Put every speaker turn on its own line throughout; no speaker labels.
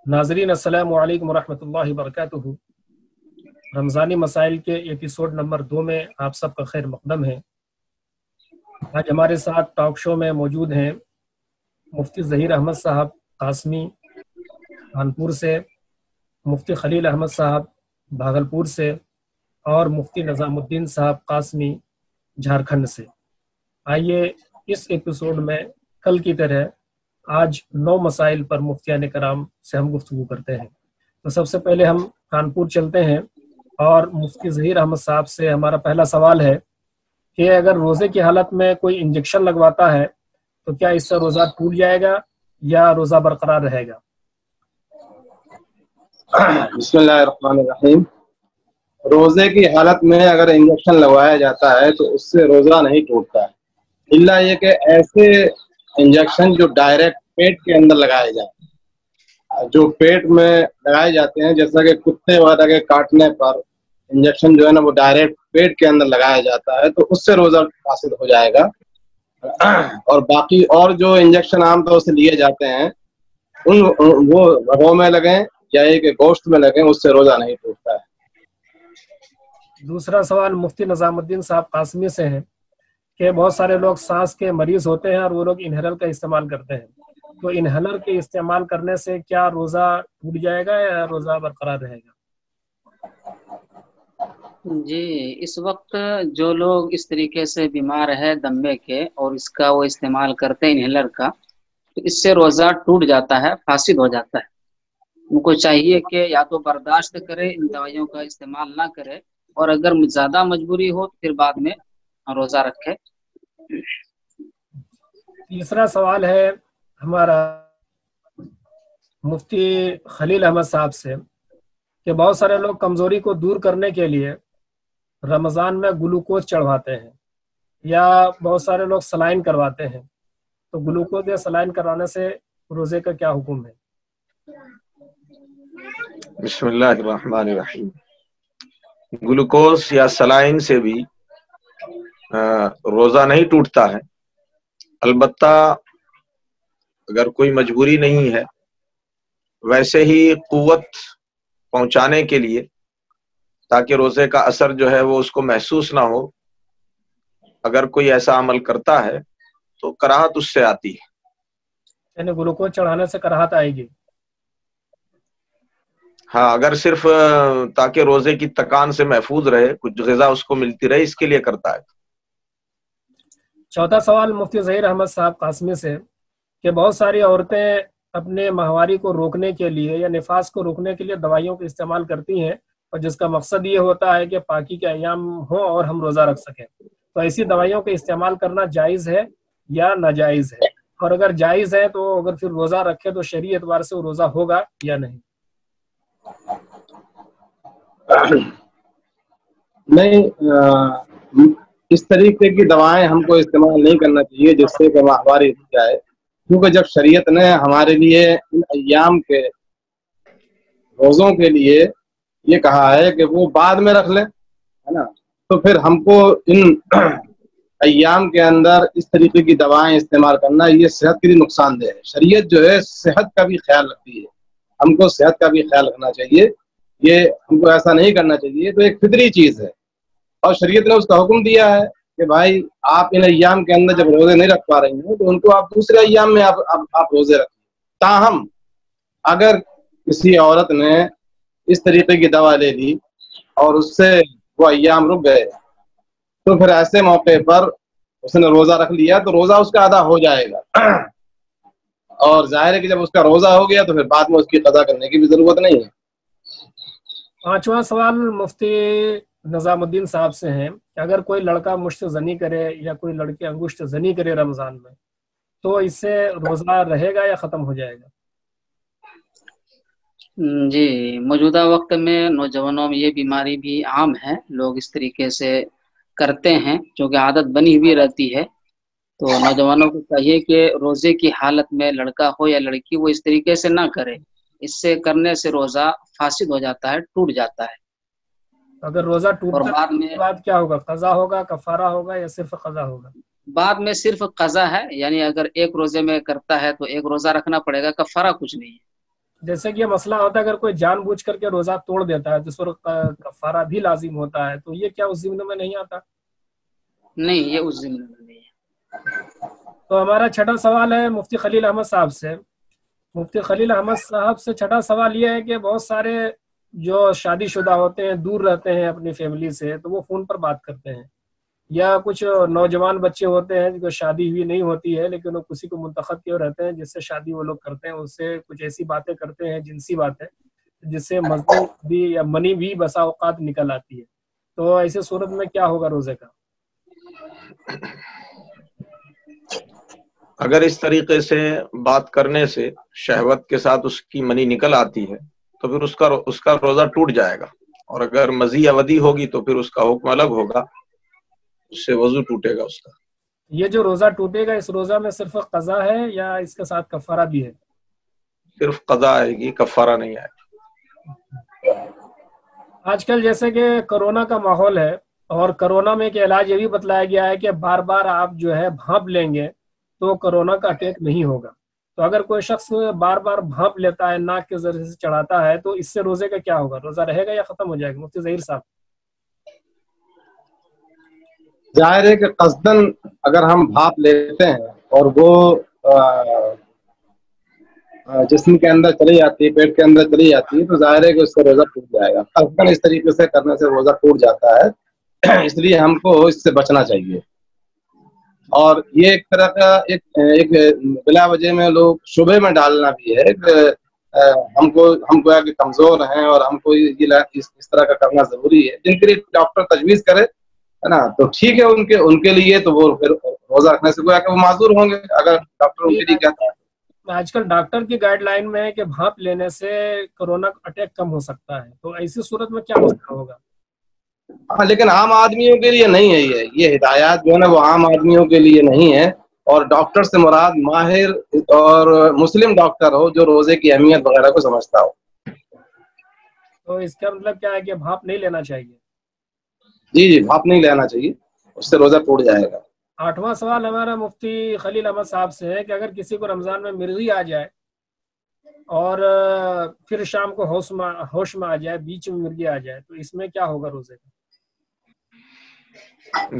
नाज़रीन अस्सलामु अलैकुम वरहमतुल्लाहि वबरकातुहू। रमज़ानी मसाइल के एपिसोड नंबर 2 में आप सबका खैर मक़दम है। आज हमारे साथ टॉक शो में मौजूद हैं मुफ्ती ज़हीर अहमद साहब कासमी कानपुर से, मुफ्ती खलील अहमद साहब भागलपुर से और मुफ्ती निज़ामुद्दीन साहब कासमी झारखंड से। आइए इस एपिसोड में कल की तरह आज 9 मसाइल पर मुफ्तियान कराम से हम गुफ्तगू करते हैं। तो सबसे पहले हम कानपुर चलते हैं और मुफ्ती ज़हीर अहमद साहब से हमारा पहला सवाल है कि अगर रोज़े की हालत में कोई इंजेक्शन लगवाता है तो क्या इससे रोज़ा टूट जाएगा या रोज़ा बरकरार रहेगा?
बिस्मिल्लाहिर्रहमानिर्रहीम। रोजे की हालत में अगर इंजेक्शन लगवाया जाता है तो उससे रोजा नहीं टूटता है, इल्ला ये कि ऐसे इंजेक्शन जो डायरेक्ट पेट के अंदर लगाए जाए, जो पेट में लगाए जाते हैं, जैसा कि कुत्ते वगैरह के काटने पर इंजेक्शन जो है ना वो डायरेक्ट पेट के अंदर लगाया जाता है, तो उससे रोजा फासिद हो जाएगा। और बाकी और जो इंजेक्शन आमतौर से लिए जाते हैं वो रगों में लगे या एक गोश्त में लगे, उससे रोजा नहीं टूटता है।
दूसरा सवाल मुफ्ती निज़ामुद्दीन साहब कासमी से है कि बहुत सारे लोग सांस के मरीज होते हैं और वो लोग इनहेलर का इस्तेमाल करते हैं, तो इनहेलर के इस्तेमाल करने से क्या रोज़ा टूट जाएगा या रोज़ा बरकरार रहेगा?
जी, इस वक्त जो लोग इस तरीके से बीमार है दम्मे के और इसका वो इस्तेमाल करते हैं इनहेलर का, तो इससे रोज़ा टूट जाता है, फासिद हो जाता है। उनको चाहिए कि या तो बर्दाश्त करे, इन दवाइयों का इस्तेमाल ना करे, और अगर ज़्यादा मजबूरी हो तो फिर बाद में रोज़ा रखे।
तीसरा सवाल है हमारा मुफ्ती खलील अहमद साहब से कि बहुत सारे लोग कमज़ोरी को दूर करने के लिए रमज़ान में ग्लूकोज चढ़वाते हैं या बहुत सारे लोग सलाइन करवाते हैं, तो ग्लूकोज या सलाइन करवाने से रोज़े का क्या हुक्म है?
बिस्मिल्लाहिर्रहमानिर्रहीम। ग्लूकोज या सलाइन से भी रोजा नहीं टूटता है, अलबत्ता अगर कोई मजबूरी नहीं है, वैसे ही कुव्वत पहुंचाने के लिए, ताकि रोजे का असर जो है वो उसको महसूस ना हो, अगर कोई ऐसा अमल करता है तो कराहत उससे आती है।
यानी ग्लूकोज चढ़ाने से कराहत आएगी?
हाँ, अगर सिर्फ ताकि रोजे की तकान से महफूज रहे, कुछ ग़िज़ा उसको मिलती रहे, इसके लिए करता है।
चौथा सवाल मुफ्ती ज़हीर अहमद साहब कासमी से कि बहुत सारी औरतें अपने माहवारी को रोकने के लिए या निफास को रोकने के लिए दवाइयों का इस्तेमाल करती हैं, और जिसका मकसद ये होता है कि पाकी के अय्याम हो और हम रोज़ा रख सकें, तो ऐसी दवाइयों का इस्तेमाल करना जायज़ है या नाजायज़ है? और अगर जायज़ है तो अगर फिर रोज़ा रखे तो शरई एतबार से वो रोज़ा होगा या नहीं?
नहीं, इस तरीके की दवाएं हमको इस्तेमाल नहीं करना चाहिए जिससे कि माहवारी रुक जाए, क्योंकि जब शरीयत ने हमारे लिए इन अय्याम के रोज़ों के लिए ये कहा है कि वो बाद में रख लें, है ना, तो फिर हमको इन अय्याम के अंदर इस तरीके की दवाएं इस्तेमाल करना ये सेहत के लिए नुकसानदेह है। शरीयत जो है सेहत का भी ख्याल रखती है, हमको सेहत का भी ख्याल रखना चाहिए, ये हमको ऐसा नहीं करना चाहिए। तो एक फितरी चीज़ है और शरीयत ने उसका हुक्म दिया है कि भाई आप इन अय्याम के अंदर जब रोजे नहीं रख पा रही हैं तो उनको आप दूसरे अय्याम में आप रोजे रखें। ताहम अगर किसी औरत ने इस तरीके की दवा ले ली और उससे वो अय्याम रुक गए, तो फिर ऐसे मौके पर उसने रोजा रख लिया तो रोजा उसका अदा हो जाएगा, और जाहिर है कि जब उसका रोजा हो गया तो फिर बाद में उसकी कज़ा करने की भी जरूरत नहीं है।
पांचवा सवाल मुफ्ती निज़ामुद्दीन साहब से है कि अगर कोई लड़का मुश्त ज़नी करे या कोई लड़की अंगुश्त ज़नी करे रमज़ान में, तो इससे रोज़ा रहेगा या ख़त्म हो जाएगा?
जी, मौजूदा वक्त में नौजवानों में ये बीमारी भी आम है, लोग इस तरीके से करते हैं क्योंकि आदत बनी हुई रहती है। तो नौजवानों को चाहिए कि रोज़े की हालत में लड़का हो या लड़की वो इस तरीके से ना करे, इससे करने से रोज़ा फासिद हो जाता है, टूट जाता है।
अगर रोज़ा टूटने
और बाद में
के बाद क्या होगा? क़ज़ा होगा, कफ़ारा होगा या सिर्फ क़ज़ा होगा?
बाद में सिर्फ क़ज़ा है, यानी अगर एक रोजे में करता है तो एक रोजा रखना पड़ेगा, कफ़ारा कुछ नहीं है।
جیسے کہ یہ مسئلہ ہوتا ہے اگر کوئی جان بوجھ کر کے روزہ توڑ دیتا ہے تو اس پر کفارہ بھی لازم ہوتا ہے، تو یہ کیا اس ضمن میں نہیں آتا؟
نہیں، یہ اس ضمن میں نہیں ہے۔
تو ہمارا چھٹا سوال ہے مفتی خلیل احمد صاحب سے۔ مفتی خلیل احمد صاحب سے چھٹا سوال یہ ہے کہ بہت سارے جو شادی شدہ ہوتے ہیں، دور رہتے ہیں اپنی فیملی سے، تو وہ فون پر بات کرتے ہیں، یا کچھ نوجوان بچے ہوتے ہیں جن کو شادی ہوئی نہیں ہوتی ہے لیکن وہ کسی کو منتخب کیے رہتے ہیں جس سے شادی وہ لوگ کرتے ہیں، اس سے کچھ ایسی باتیں کرتے ہیں، جنسی باتیں، جس سے مزے بھی یا منی بھی بسا اوقات نکل آتی ہے، تو ایسے صورت میں کیا ہوگا روزے کا؟
اگر اس طریقے سے بات کرنے سے شہوت کے ساتھ اس کی منی نکل آتی ہے تو پھر اس کا روزہ ٹوٹ جائے گا، اور اگر مزی یا ودی ہوگی تو پھر اس کا حکم الگ ہوگا، اس سے وضو ٹوٹے گا اس کا۔
یہ جو روزہ ٹوٹے گا اس روزہ میں صرف قضا ہے یا اس کے ساتھ کفارہ بھی ہے؟
صرف قضا آئے گی، کفارہ نہیں آئے گا۔
آج کل جیسے کہ کرونا کا ماحول ہے، اور کرونا میں ایک علاج یہ بھی بتلایا گیا ہے کہ بار بار آپ جو ہے بھانپ لیں گے تو کرونا کا اٹیک نہیں ہوگا، تو اگر کوئی شخص بار بار بھانپ لیتا ہے، ناک کے ذریعے سے چڑھاتا ہے، تو اس سے روزے کا کیا ہوگا؟ روزہ رہے گا یا ختم ہو جائے گا؟ مفتی ظہیر صاحب۔
ظاہر ہے کہ قصدن اگر ہم بھاپ لیتے ہیں اور وہ جسم کے اندر چلی جاتی ہے، پیٹ کے اندر چلی جاتی ہے، تو ظاہر ہے کہ اس سے روزہ ٹوٹ جائے گا۔ قصدن اس طریقے سے کرنے سے روزہ ٹوٹ جاتا ہے، اس لیے ہم کو اس سے بچنا چاہیے۔ اور یہ ایک طرح کا ایک بلا وجہ میں لوگ شبہ میں ڈالنا بھی ہے کہ ہم کو کہ کمزور ہیں اور ہم کو اس طرح کا کرنا ضروری ہے، جن کے لیے ڈاکٹر تجویز کرے ہے نا، تو ٹھیک ہے ان کے لیے، تو وہ پھر روزہ رکھنے سے گویا کہ وہ معذور ہوں گے اگر ڈاکٹر ان کے لیے کہتا ہے۔
آج کل ڈاکٹر کی گائیڈ لائن میں ہے کہ بھانپ لینے سے کرونا اٹیک کم ہو سکتا ہے، تو ایسی صورت میں کیا مسئلہ ہوگا؟
ہاں، لیکن عام آدمیوں کے لیے نہیں ہے، یہ ہدایات جو ہے نا وہ عام آدمیوں کے لیے نہیں ہے، اور ڈاکٹر سے مراد ماہر اور مسلم ڈاکٹر ہو جو روزے کی اہمیت وغیرہ کو سمجھتا ہو۔
تو اس کا مطلب کیا ہے کہ بھانپ نہیں لینا چاہیے؟
جی، بھاپ نہیں لینا چاہیے، اس سے روزہ ٹوٹ جائے گا۔
8واں سوال ہمارا مفتی خلیل احمد صاحب سے ہے کہ اگر کسی کو رمضان میں مرغی آ جائے اور پھر شام کو ہوش میں آ جائے، بیچ میں مرغی آ جائے، تو اس میں کیا ہوگا روزے کا؟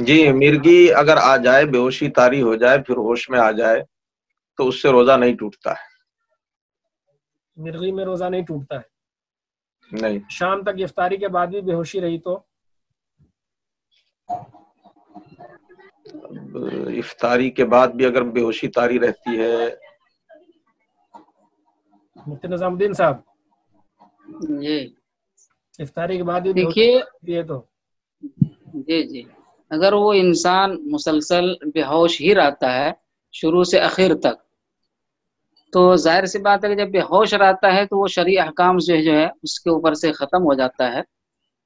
جی، مرغی اگر آ جائے، بے ہوشی طاری ہو جائے، پھر ہوش میں آ جائے تو اس سے روزہ نہیں ٹوٹتا ہے۔
مرغی میں روزہ نہیں ٹوٹتا ہے؟
نہیں۔
شام تک افطاری کے بعد بھی بے ہوشی رہی تو؟
افطاری کے بعد بھی اگر بے ہوشی طاری رہتی ہے،
مفتی نظام الدین صاحب،
جی
افطاری کے بعد بھی
دیکھیے،
تو
جی اگر وہ انسان مسلسل بے ہوش ہی رہتا ہے شروع سے آخر تک، تو ظاہر سی بات ہے کہ جب بے ہوش رہتا ہے تو وہ شرعی احکام جو ہے اس کے اوپر سے ختم ہو جاتا ہے۔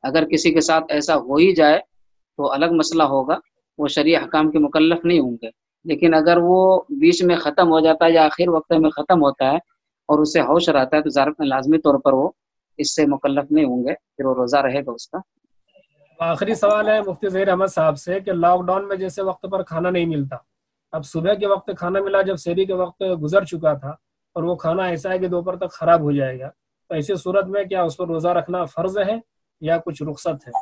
اگر کسی کے ساتھ ایسا ہو ہی جائے تو الگ مسئلہ ہوگا، وہ شرعی احکام کے مکلف نہیں ہوں گے، لیکن اگر وہ بیچ میں ختم ہو جاتا ہے یا آخر وقت میں ختم ہوتا ہے اور اسے ہوش رہتا ہے تو لازمی طور پر وہ اس سے مکلف نہیں ہوں گے، پھر وہ روزہ رہے گا اس کا۔
آخری سوال ہے مفتی ظہیر احمد صاحب سے کہ لاک ڈاؤن میں جیسے وقت پر کھانا نہیں ملتا، اب صبح کے وقت کھانا ملا جب سحری کے وقت گزر چکا تھا، اور وہ کھانا ایسا ہے کہ دوپہر تک خراب ہو جائے گا، تو ایسی صورت میں کیا اس پر روزہ رکھنا فرض ہے یا کچھ رخصت ہے؟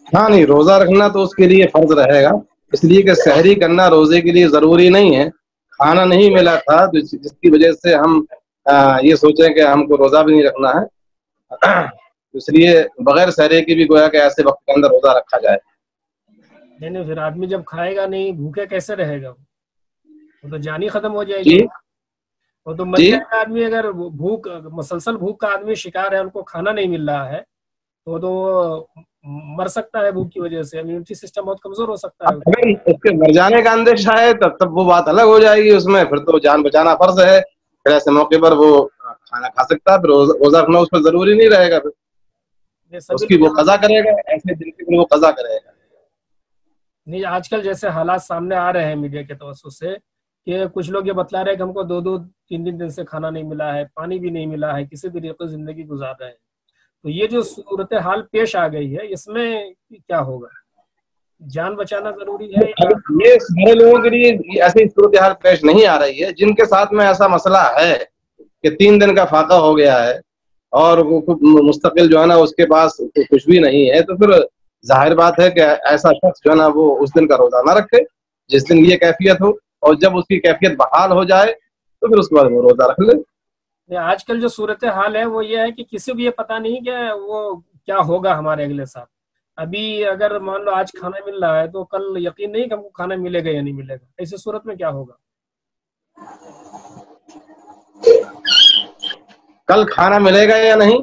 ہاں، نہیں، روزہ رکھنا تو اس کے لیے فرض رہے گا، اس لیے کہ سحری کرنا روزے کے لیے ضروری نہیں ہے۔ کھانا نہیں ملا تھا جس کی وجہ سے ہم یہ سوچیں کہ ہم کو روزہ بھی نہیں رکھنا ہے، اس لیے بغیر سحری کی بھی گویا کہ ایسے وقت کے اندر روزہ رکھا جائے۔
نہیں، پھر آدمی جب کھائے گا نہیں، بھوکے کیسے رہے گا؟ وہ تو جان ہی ختم ہو جائے گی، وہ تو مر جائے گا آدمی۔ اگر مسلسل بھوک کا آدمی شکار ہے، ان کو کھانا نہیں مل رہا ہے، تو مر سکتا ہے بھوک کی وجہ سے، امیونٹی سسٹم بہت کمزور ہو سکتا ہے۔
اگر اس کے مر جانے کا اندیشہ ہے تب وہ بات الگ ہو جائے گی، اس میں پھر تو جان بچانا فرض ہے، پھر ایسے موقع پر وہ کھانا کھا سکتا ہے، پھر روزہ رکھنا اس پر ضروری نہیں رہے گا، پھر اس کی وہ قضا کرے گا، ایسے دن کی وہ قضا کرے گا۔
نہیں، آج کل جیسے حالات سامنے آ رہے ہیں میڈیا کے توسط سے کہ کچھ لوگ یہ بتلا رہے ہیں کہ ہم کو 2-3 دن سے کھانا نہیں ملا ہے، پانی بھی نہیں ملا ہے، کسی طریقے سے زندگی گزار رہے ہیں، تو یہ جو صورتحال پیش آ گئی ہے اس میں کیا ہوگا؟ جان بچانا ضروری ہے؟
یہ سارے لوگوں کے لیے ایسی صورتحال پیش نہیں آ رہی ہے، جن کے ساتھ میں ایسا مسئلہ ہے کہ 3 दिन کا फाका हो गया है और वो मुस्तकिल जो है ना उसके पास कुछ भी नहीं है, तो फिर जाहिर बात है कि ऐसा शख्स जो है ना वो उस दिन का रोजा ना रखे जिस दिन ये कैफियत हो, और जब उसकी कैफियत बहाल हो जाए तो फिर उसके बाद वो रोजा रख ले।
आजकल जो सूरत हाल है वो ये है कि किसी को ये पता नहीं कि वो क्या होगा हमारे अगले साल। अभी अगर मान लो आज खाना मिल रहा है तो कल यकीन नहीं कि हमको खाना मिलेगा या नहीं मिलेगा। ऐसी सूरत में क्या होगा?
कल खाना मिलेगा या नहीं,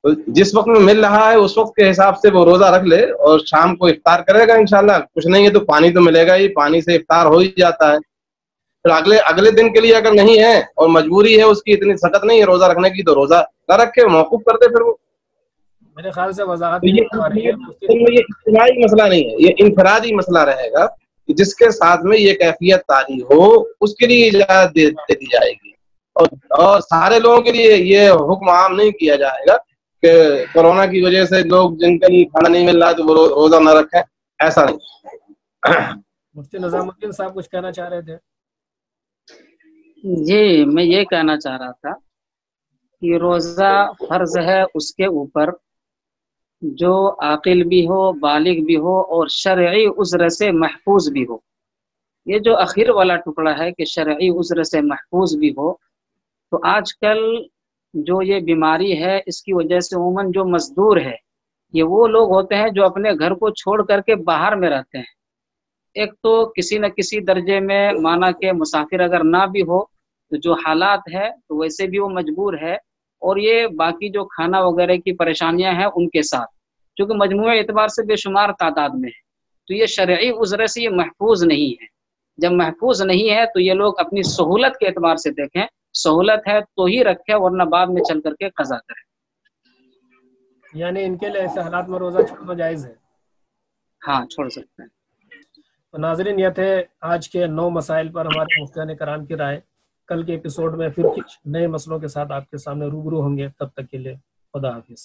तो जिस वक्त में मिल रहा है उस वक्त के हिसाब से वो रोजा रख ले और शाम को इफ्तार करेगा इंशाल्लाह। कुछ नहीं है तो पानी तो मिलेगा ही, पानी से इफ्तार हो ही जाता है। फिर अगले दिन के लिए अगर नहीं है और मजबूरी है उसकी, इतनी सख्त नहीं है रोजा रखने की, तो रोजा न रखे, मौकूफ कर दे फिर वो।
मेरे ख्याल से वजाहत
तो ये इज्तिमाई मसला नहीं है, ये इनफरादी मसला रहेगा कि जिसके साथ में ये कैफियत तारी हो उसके लिए इजाजत दे दी जाएगी, और सारे लोगों के लिए ये हुक्म आम नहीं किया जाएगा कि कोरोना की वजह से लोग जिनका खाना नहीं मिल रहा तो वो रोजा न रखें, ऐसा नहीं।
मुफ्ती निजामुद्दीन साहब कुछ कहना चाह रहे थे?
जी, मैं ये कहना चाह रहा था कि रोजा फर्ज है उसके ऊपर जो आकिल भी हो, बालिग भी हो और शरई उज़्र से महफूज भी हो। ये जो आखिर वाला टुकड़ा है कि शरई उज़्र से महफूज भी हो, तो आजकल जो ये बीमारी है इसकी वजह से उमूमन जो मजदूर है ये वो लोग होते हैं जो अपने घर को छोड़ करके बाहर में रहते हैं। एक तो किसी न किसी दर्जे में माना के मुसाफिर अगर ना भी हो तो जो हालात है तो वैसे भी वो मजबूर है, और ये बाकी जो खाना वगैरह की परेशानियां हैं उनके साथ, क्योंकि मजमूए एतबार से बेशुमार तादाद में है, तो ये शरई उज़्र से ये महफूज नहीं है। जब महफूज नहीं है तो ये लोग अपनी सहूलत के एतबार से देखें, सहूलत है तो ही रखे वरना बाद में चल करके कज़ा करें।
यानी इनके लिए ऐसे हालात में रोजा छोड़ना जायज़ है?
हाँ, छोड़ सकते हैं।
तो नाज़रीन, ये थे आज के 9 मसाइल पर हमारे मुफ्तियान कराम की राय। कल के एपिसोड में फिर कुछ नए मसलों के साथ आपके सामने रूबरू होंगे। तब तक के लिए खुदा हाफिज़।